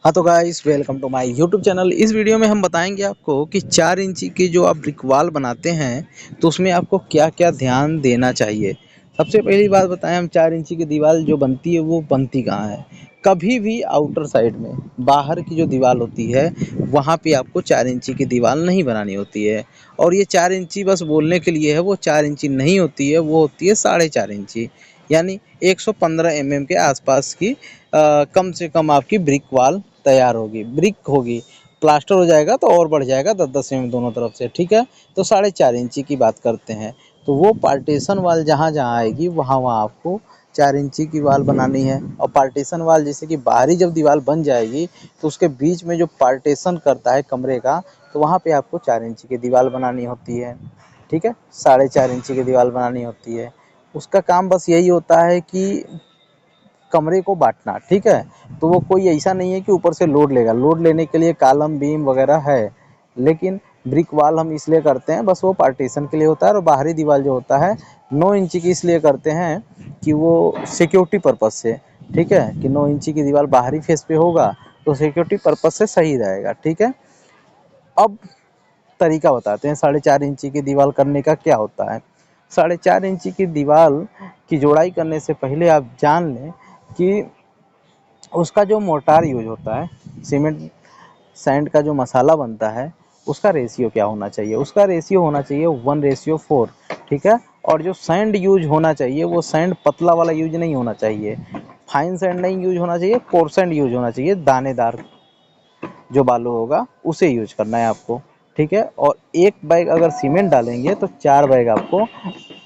हाँ तो guys, welcome to my YouTube channel. इस वीडियो में हम बताएंगे आपको कि 4 इंची की जो आप ब्रिक वॉल बनाते हैं तो उसमें आपको क्या क्या ध्यान देना चाहिए। सबसे पहली बात बताएं, हम 4 इंची की दीवार जो बनती है वो बनती कहाँ है। कभी भी आउटर साइड में बाहर की जो दीवार होती है वहाँ पे आपको 4 इंची की दीवार नहीं बनानी होती है। और ये 4 इंची बस बोलने के लिए है, वो 4 इंची नहीं होती है, वो होती है 4.5 इंची, यानी 115 mm के आसपास की कम से कम आपकी ब्रिक वॉल तैयार होगी, ब्रिक होगी। प्लास्टर हो जाएगा तो और बढ़ जाएगा 10-10 mm दोनों तरफ से, ठीक है। तो 4.5 इंची की बात करते हैं, तो वो पार्टीशन वाल जहाँ जहाँ आएगी वहाँ वहाँ आपको 4 इंची की वाल बनानी है। और पार्टीशन वाल जैसे कि बाहरी जब दीवार बन जाएगी तो उसके बीच में जो पार्टीशन करता है कमरे का, तो वहाँ पे आपको 4 इंची की दीवार बनानी होती है, ठीक है। 4.5 इंची की दीवार बनानी होती है। उसका काम बस यही होता है कि कमरे को बांटना, ठीक है। तो वो कोई ऐसा नहीं है कि ऊपर से लोड लेगा, लोड लेने के लिए कॉलम बीम वगैरह है, लेकिन ब्रिक वॉल हम इसलिए करते हैं, बस वो पार्टीशन के लिए होता है। और बाहरी दीवार जो होता है 9 इंची की इसलिए करते हैं कि वो सिक्योरिटी पर्पज़ से, ठीक है, कि 9 इंची की दीवार बाहरी फेस पे होगा तो सिक्योरिटी पर्पज़ से सही रहेगा, ठीक है। अब तरीका बताते हैं 4.5 इंची की दीवार करने का क्या होता है। 4.5 इंची की दीवार की जोड़ाई करने से पहले आप जान लें कि उसका जो मोर्टार यूज होता है, सीमेंट सैंड का जो मसाला बनता है, उसका रेशियो क्या होना चाहिए। उसका रेशियो होना चाहिए 1:4, ठीक है। और जो सैंड यूज होना चाहिए वो सैंड पतला वाला यूज नहीं होना चाहिए, फाइन सैंड नहीं यूज होना चाहिए, कोर्स सैंड यूज होना चाहिए। दानेदार जो बालू होगा उसे यूज करना है आपको, ठीक है। और एक बैग अगर सीमेंट डालेंगे तो 4 बैग आपको,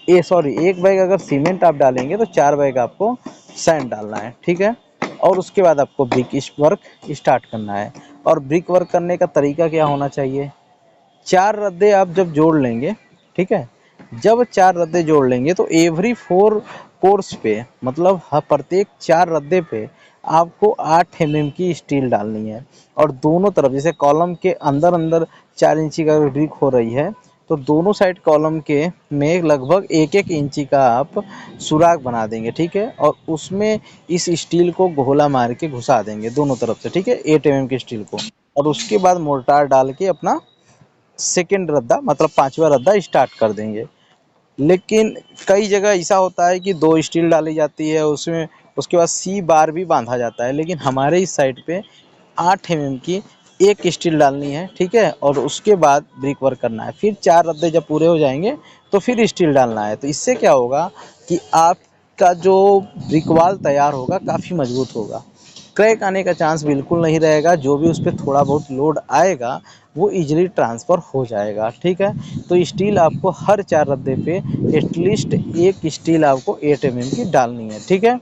एक बैग अगर सीमेंट आप डालेंगे तो 4 बैग आपको सैंड डालना है, ठीक है। और उसके बाद आपको ब्रिक वर्क स्टार्ट करना है। और ब्रिक वर्क करने का तरीका क्या होना चाहिए, 4 रद्दे आप जब जोड़ लेंगे, ठीक है, जब 4 रद्दे जोड़ लेंगे तो एवरी 4 कोर्स पे, मतलब प्रत्येक 4 रद्दे पे आपको 8 mm की स्टील डालनी है। और दोनों तरफ, जैसे कॉलम के अंदर अंदर 4 इंची का ब्रिक हो रही है तो दोनों साइड कॉलम के में लगभग 1-1 इंची का आप सुराख बना देंगे, ठीक है। और उसमें इस स्टील को गोला मार के घुसा देंगे दोनों तरफ से, ठीक है, 8 mm की स्टील को। और उसके बाद मोर्टार डाल के अपना सेकंड रद्दा, मतलब 5वां रद्दा स्टार्ट कर देंगे। लेकिन कई जगह ऐसा होता है कि 2 स्टील डाली जाती है उसमें, उसके बाद सी बार भी बांधा जाता है, लेकिन हमारे इस साइड पे 8 mm की एक स्टील डालनी है, ठीक है। और उसके बाद ब्रिक वर्क करना है। फिर 4 रद्दे जब पूरे हो जाएंगे तो फिर स्टील डालना है। तो इससे क्या होगा कि आपका जो ब्रिक वॉल तैयार होगा काफ़ी मजबूत होगा, क्रैक आने का चांस बिल्कुल नहीं रहेगा। जो भी उस पर थोड़ा बहुत लोड आएगा वो इजीली ट्रांसफ़र हो जाएगा, ठीक है। तो स्टील आपको हर 4 रद्दे पे एटलीस्ट एक स्टील आपको 8 mm की डालनी है, ठीक है।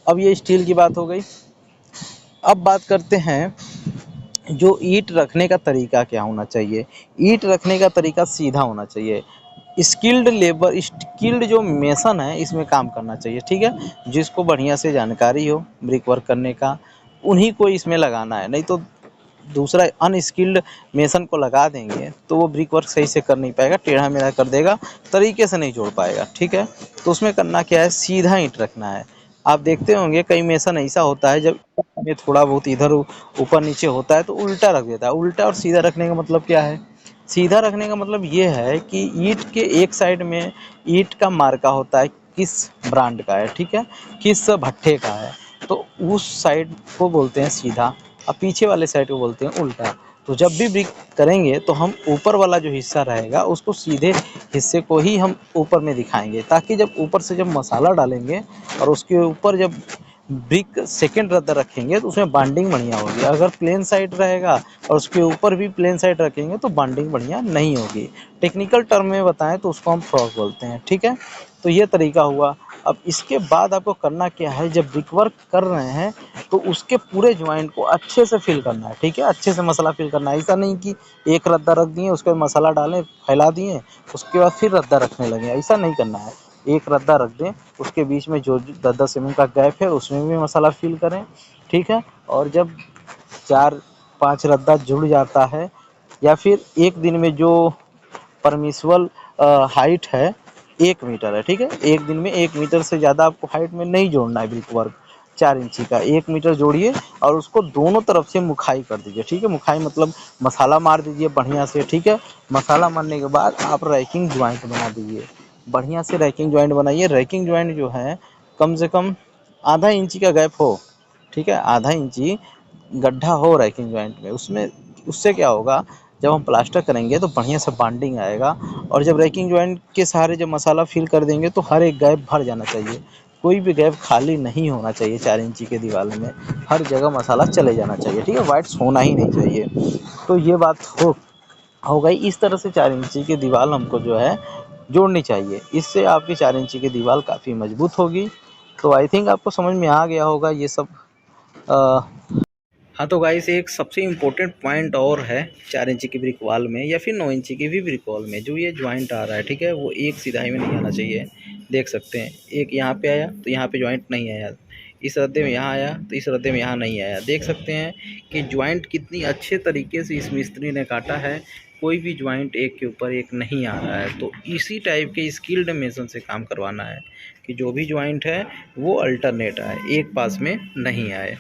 अब ये स्टील की बात हो गई। अब बात करते हैं जो ईंट रखने का तरीका क्या होना चाहिए। ईंट रखने का तरीका सीधा होना चाहिए। स्किल्ड जो मेसन है इसमें काम करना चाहिए, ठीक है। जिसको बढ़िया से जानकारी हो ब्रिक वर्क करने का उन्हीं को इसमें लगाना है, नहीं तो दूसरा अनस्किल्ड मेसन को लगा देंगे तो वो ब्रिक वर्क सही से कर नहीं पाएगा, टेढ़ा मेढ़ा कर देगा, तरीके से नहीं जोड़ पाएगा, ठीक है। तो उसमें करना क्या है, सीधा ईंट रखना है। आप देखते होंगे कई मेसन ऐसा होता है जब में थोड़ा बहुत इधर ऊपर नीचे होता है तो उल्टा रख देता है। उल्टा और सीधा रखने का मतलब क्या है, सीधा रखने का मतलब ये है कि ईंट के एक साइड में ईंट का मार्का होता है किस ब्रांड का है, ठीक है, किस भट्ठे का है, तो उस साइड को बोलते हैं सीधा और पीछे वाले साइड को बोलते हैं उल्टा। तो जब भी ब्रिक करेंगे तो हम ऊपर वाला जो हिस्सा रहेगा उसको सीधे हिस्से को ही हम ऊपर में दिखाएंगे, ताकि जब ऊपर से जब मसाला डालेंगे और उसके ऊपर जब ब्रिक सेकंड रद्दा रखेंगे तो उसमें बाइंडिंग बढ़िया होगी। अगर प्लेन साइड रहेगा और उसके ऊपर भी प्लेन साइड रखेंगे तो बाइंडिंग बढ़िया नहीं होगी। टेक्निकल टर्म में बताएं तो उसको हम फ्रॉग बोलते हैं, ठीक है। तो ये तरीका हुआ। अब इसके बाद आपको करना क्या है, जब ब्रिक वर्क कर रहे हैं तो उसके पूरे ज्वाइंट को अच्छे से फिल करना है, ठीक है, अच्छे से मसाला फिल करना है। ऐसा नहीं कि एक रद्दा रख दिए उसके बाद मसाला डालें फैला दिए उसके बाद फिर रद्दा रखने लगे, ऐसा नहीं करना है। एक रद्दा रख दें, उसके बीच में जो 10-10 mm का गैप है उसमें भी मसाला फिल करें, ठीक है। और जब 4-5 रद्दा जुड़ जाता है या फिर एक दिन में जो परमिसिबल हाइट है 1 मीटर है, ठीक है, एक दिन में 1 मीटर से ज़्यादा आपको हाइट में नहीं जोड़ना है ब्रिक वर्क। 4 इंची का 1 मीटर जोड़िए और उसको दोनों तरफ से मुखाई कर दीजिए। ठीक है, मुखाई मतलब मसाला मार दीजिए बढ़िया से। ठीक है, मसाला मारने के बाद आप रैकिंग ज्वाइंट बना दीजिए, बढ़िया से रैकिंग ज्वाइंट बनाइए। रैकिंग ज्वाइंट जो है कम से कम आधा इंची का गैप हो। ठीक है, आधा इंची गड्ढा हो रैकिंग ज्वाइंट में, उसमें उससे क्या होगा, जब हम प्लास्टर करेंगे तो बढ़िया से बॉन्डिंग आएगा। और जब रैकिंग ज्वाइंट के सहारे जब मसाला फिल कर देंगे तो हर एक गैप भर जाना चाहिए, कोई भी गैप खाली नहीं होना चाहिए। 4 इंची के दीवार में हर जगह मसाला चले जाना चाहिए। ठीक है, वाइट्स होना ही नहीं चाहिए। तो ये बात हो गई। इस तरह से 4 इंची की दीवार हमको जो है जोड़नी चाहिए, इससे आपकी 4 इंची की दीवार काफ़ी मजबूत होगी। तो आई थिंक आपको समझ में आ गया होगा ये सब। हाँ तो गाइस, एक सबसे इम्पोर्टेंट पॉइंट और है 4 इंची की ब्रिक वॉल में या फिर 9 इंची की भी ब्रिक वॉल में, जो ये ज्वाइंट आ रहा है, ठीक है, वो एक सिधाई में नहीं आना चाहिए। देख सकते हैं, एक यहाँ पे आया तो यहाँ पे ज्वाइंट नहीं आया, इस रद्दे में यहाँ आया तो इस रद्दे में यहाँ नहीं आया। देख सकते हैं कि ज्वाइंट कितनी अच्छे तरीके से इस मिस्त्री ने काटा है, कोई भी ज्वाइंट एक के ऊपर एक नहीं आ रहा है। तो इसी टाइप के स्किल्ड मेसन से काम करवाना है कि जो भी ज्वाइंट है वो अल्टरनेट आए, एक पास में नहीं आए।